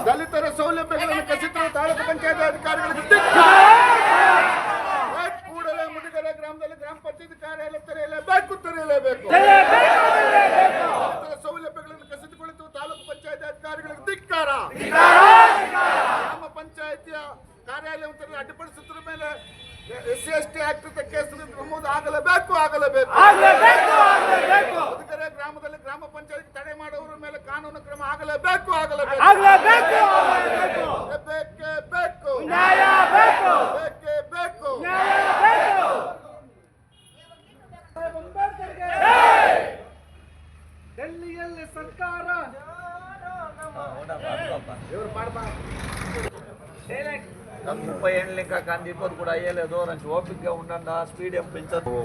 ದಲಿತರ ಸೌಲಭ್ಯಗಳನ್ನು ಕಸಿತ ತಾಲೂಕು ಪಂಚಾಯತ್ ಅಧಿಕಾರಿಗಳಿಗೆ ಕೂಡಲೇ ಮುದಿಗೆರೆ ಗ್ರಾಮದಲ್ಲಿ ಗ್ರಾಮ ಪಂಚಾಯತ್ ಕಾರ್ಯಾಲಯ ತೆರೆಯಲೇಬೇಕು. ಸೌಲಭ್ಯಗಳನ್ನು ಕಸಿದುಕೊಳ್ಳುತ್ತಿರುವ ತಾಲೂಕು ಪಂಚಾಯತ್ ಅಧಿಕಾರಿಗಳಿಗೆ ಧಿಕ್ಕಾರ. ಗ್ರಾಮ ಪಂಚಾಯತಿಯ ಕಾರ್ಯಾಲಯವನ್ನು ಅಡ್ಡಿಪಡಿಸುತ್ತಿರುವ ಮೇಲೆ SC/ST ಆಕ್ಟ್ ಕೇಸ್ ನಮೂದು ಆಗಲೇಬೇಕು. ಮುದಿಗೆರೆ ಗ್ರಾಮದಲ್ಲಿ ಗ್ರಾಮ ಪಂಚಾಯತ್ ತಡೆ ಮಾಡುವವರ ಮೇಲೆ ಕಾನೂನು ಕ್ರಮ ಆಗಲೇಬೇಕು. ಡೆಲ್ಲಿಯಲ್ಲಿ ಸರ್ಕಾರ ముప్పై ఏళ్ళ ఇంకా కందిపోరు కూడా అయ్యలేదు రంచి ఓపికగా ఉండన్న స్పీడ్ పెంచదు.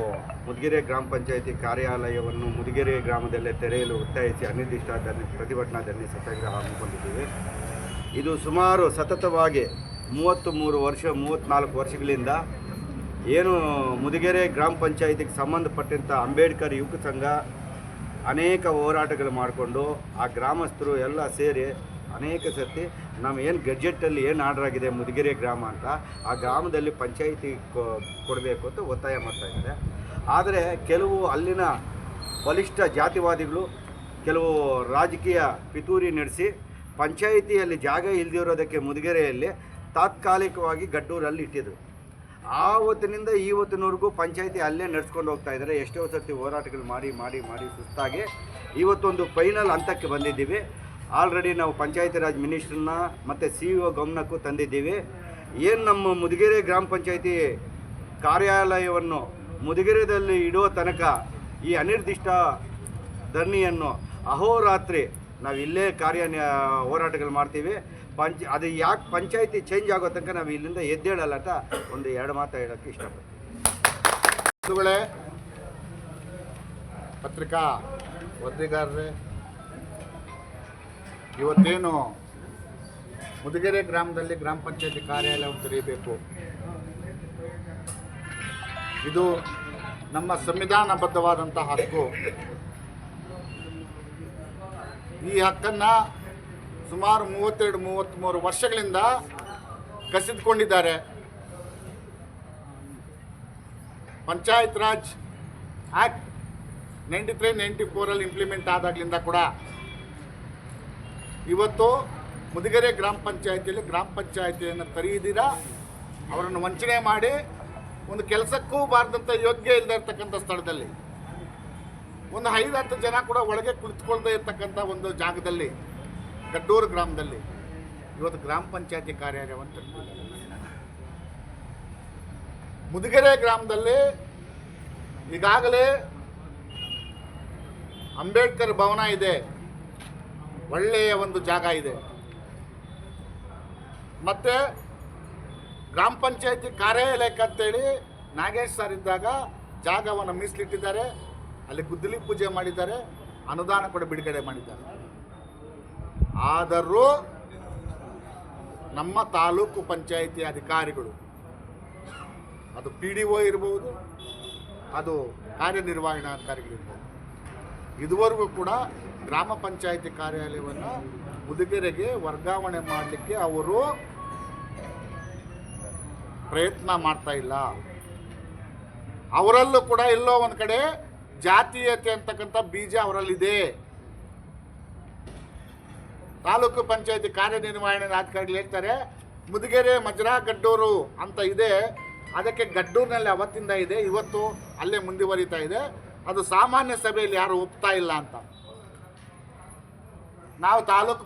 ಮುದಿಗೆರೆ ಗ್ರಾಮ ಪಂಚಾಯಿತಿ ಕಾರ್ಯಾಲಯವನ್ನು ಮುದಿಗೆರೆ ಗ್ರಾಮದಲ್ಲೇ ತೆರೆಯಲು ಒತ್ತಾಯಿಸಿ ಅನಿರ್ದಿಷ್ಟ ಪ್ರತಿಭಟನಾ ಧರಣಿ ಸತ್ಯಾಗ್ರಹ ಹಮ್ಮಿಕೊಂಡಿದ್ದೀವಿ. ಇದು ಸುಮಾರು ಸತತವಾಗಿ 34 ವರ್ಷಗಳಿಂದ ಏನು ಮುದಿಗೆರೆ ಗ್ರಾಮ ಪಂಚಾಯಿತಿಗೆ ಸಂಬಂಧಪಟ್ಟಂಥ ಅಂಬೇಡ್ಕರ್ ಯುವಕ ಸಂಘ ಅನೇಕ ಹೋರಾಟಗಳು ಮಾಡಿಕೊಂಡು ಆ ಗ್ರಾಮಸ್ಥರು ಎಲ್ಲ ಸೇರಿ ಅನೇಕ ಸರ್ತಿ ನಾವು ಏನು ಗೆಜೆಟ್ಟಲ್ಲಿ ಏನು ಆರ್ಡರ್ ಆಗಿದೆ ಮುದಿಗೆರೆ ಗ್ರಾಮ ಅಂತ ಆ ಗ್ರಾಮದಲ್ಲಿ ಪಂಚಾಯಿತಿ ಕೊಡಬೇಕು ಅಂತ ಒತ್ತಾಯ ಮಾಡ್ತಾಯಿದ್ದಾರೆ. ಆದರೆ ಕೆಲವು ಅಲ್ಲಿನ ಬಲಿಷ್ಠ ಜಾತಿವಾದಿಗಳು ಕೆಲವು ರಾಜಕೀಯ ಪಿತೂರಿ ನಡೆಸಿ ಪಂಚಾಯಿತಿಯಲ್ಲಿ ಜಾಗ ಇಲ್ಲದಿರೋದಕ್ಕೆ ಮುದಿಗೆರೆಯಲ್ಲಿ ತಾತ್ಕಾಲಿಕವಾಗಿ ಗಡ್ಡೂರಲ್ಲಿ ಇಟ್ಟಿದ್ರು. ಆವತ್ತಿನಿಂದ ಇವತ್ತಿನವರೆಗೂ ಪಂಚಾಯಿತಿ ಅಲ್ಲೇ ನಡೆಸ್ಕೊಂಡು ಹೋಗ್ತಾ ಇದ್ದಾರೆ. ಎಷ್ಟೋ ಸರ್ತಿ ಹೋರಾಟಗಳು ಮಾಡಿ ಸುಸ್ತಾಗಿ ಇವತ್ತೊಂದು ಫೈನಲ್ ಹಂತಕ್ಕೆ ಬಂದಿದ್ದೀವಿ. ಆಲ್ರೆಡಿ ನಾವು ಪಂಚಾಯತಿ ರಾಜ್ ಮಿನಿಸ್ಟ್ರನ್ನ ಮತ್ತು CEO ಗಮನಕ್ಕೂ ತಂದಿದ್ದೀವಿ. ಏನು ನಮ್ಮ ಮುದಿಗೆರೆ ಗ್ರಾಮ ಪಂಚಾಯಿತಿ ಕಾರ್ಯಾಲಯವನ್ನು ಮುದಿಗೆರೆದಲ್ಲಿ ಇಡೋ ತನಕ ಈ ಅನಿರ್ದಿಷ್ಟ ಧರಣಿಯನ್ನು ಅಹೋರಾತ್ರಿ ನಾವು ಇಲ್ಲೇ ಹೋರಾಟಗಳು ಮಾಡ್ತೀವಿ. ಅದು ಯಾಕೆ ಪಂಚಾಯಿತಿ ಚೇಂಜ್ ಆಗೋ ತನಕ ನಾವು ಇಲ್ಲಿಂದ ಎದ್ದೇಳಲ್ಲ ಅಂತ ಒಂದು 2 ಮಾತು ಹೇಳೋಕ್ಕೆ ಇಷ್ಟಪಡ್ತೀನಿ. ಪತ್ರಿಕಾ ವರದಿಗಾರರೇ, ಇವತ್ತೇನು ಮುದಿಗೆರೆ ಗ್ರಾಮದಲ್ಲಿ ಗ್ರಾಮ ಪಂಚಾಯತಿ ಕಾರ್ಯಾಲಯವನ್ನು ತೆರೆಯಬೇಕು, ಇದು ನಮ್ಮ ಸಂವಿಧಾನಬದ್ಧವಾದಂಥ ಹಕ್ಕು. ಈ ಹಕ್ಕನ್ನು ಸುಮಾರು 32-33 ವರ್ಷಗಳಿಂದ ಕಸಿದುಕೊಂಡಿದ್ದಾರೆ. ಪಂಚಾಯತ್ ರಾಜ್ ಆ್ಯಕ್ಟ್ 93-94 ಇಂಪ್ಲಿಮೆಂಟ್ ಆದಾಗಲಿಂದ ಕೂಡ ಇವತ್ತು ಮುದಿಗೆರೆ ಗ್ರಾಮ ಪಂಚಾಯತಿಯಲ್ಲಿ ಗ್ರಾಮ ಪಂಚಾಯತಿಯನ್ನು ತೆರೆಯದಿರ ಅವರನ್ನು ವಂಚನೆ ಮಾಡಿ ಒಂದು ಕೆಲಸಕ್ಕೂ ಬಾರದಂಥ ಯೋಗ್ಯ ಇಲ್ಲದೆ ಇರ್ತಕ್ಕಂಥ ಸ್ಥಳದಲ್ಲಿ ಒಂದು 5-10 ಜನ ಕೂಡ ಒಳಗೆ ಕುಳಿತುಕೊಳ್ಳದೆ ಇರ್ತಕ್ಕಂಥ ಒಂದು ಜಾಗದಲ್ಲಿ ಗಡ್ಡೂರು ಗ್ರಾಮದಲ್ಲಿ ಇವತ್ತು ಗ್ರಾಮ ಪಂಚಾಯತಿ ಕಾರ್ಯಾಲಯವನ್ನು ತೆರೆದಿದ್ದಾರೆ. ಮುದಿಗೆರೆ ಗ್ರಾಮದಲ್ಲಿ ಈಗಾಗಲೇ ಅಂಬೇಡ್ಕರ್ ಭವನ ಇದೆ, ಒಳ್ಳೆಯ ಒಂದು ಜಾಗ ಇದೆ. ಮತ್ತು ಗ್ರಾಮ ಪಂಚಾಯತಿ ಕಾರ್ಯಾಲಯಕ್ಕಂತೇಳಿ ನಾಗೇಶ್ ಸರ್ ಇದ್ದಾಗ ಜಾಗವನ್ನು ಮೀಸಲಿಟ್ಟಿದ್ದಾರೆ. ಅಲ್ಲಿ ಗುದ್ದಲಿ ಪೂಜೆ ಮಾಡಿದ್ದಾರೆ, ಅನುದಾನ ಕೂಡ ಬಿಡುಗಡೆ ಮಾಡಿದ್ದಾರೆ. ಆದರೂ ನಮ್ಮ ತಾಲೂಕು ಪಂಚಾಯಿತಿ ಅಧಿಕಾರಿಗಳು, ಅದು PDO ಇರ್ಬೋದು, ಅದು ಕಾರ್ಯನಿರ್ವಹಣಾಧಿಕಾರಿಗಳಿರ್ಬೋದು, ಇದುವರೆಗೂ ಕೂಡ ಗ್ರಾಮ ಪಂಚಾಯಿತಿ ಕಾರ್ಯಾಲಯವನ್ನು ಮುದಿಗೆರೆಗೆ ವರ್ಗಾವಣೆ ಮಾಡಲಿಕ್ಕೆ ಅವರು ಪ್ರಯತ್ನ ಮಾಡ್ತಾ ಇಲ್ಲ. ಅವರಲ್ಲೂ ಕೂಡ ಎಲ್ಲೋ ಒಂದು ಕಡೆ ಜಾತೀಯತೆ ಅಂತಕ್ಕಂಥ ಬೀಜ ಅವರಲ್ಲಿದೆ. ತಾಲೂಕು ಪಂಚಾಯಿತಿ ಕಾರ್ಯನಿರ್ವಹಣಾಧಿಕಾರಿಗಳು ಹೇಳ್ತಾರೆ, ಮುದಿಗೆರೆ ಮಜ್ರಾ ಗಡ್ಡೂರು ಅಂತ ಇದೆ, ಅದಕ್ಕೆ ಗಡ್ಡೂರಿನಲ್ಲಿ ಅವತ್ತಿಂದ ಇದೆ, ಇವತ್ತು ಅಲ್ಲೇ ಮುಂದುವರಿತಾ ಇದೆ. ಅದು ಸಾಮಾನ್ಯ ಸಭೆಯಲ್ಲಿ ಯಾರು ಒಪ್ತಾ ಇಲ್ಲ ಅಂತ. ನಾವು ತಾಲೂಕು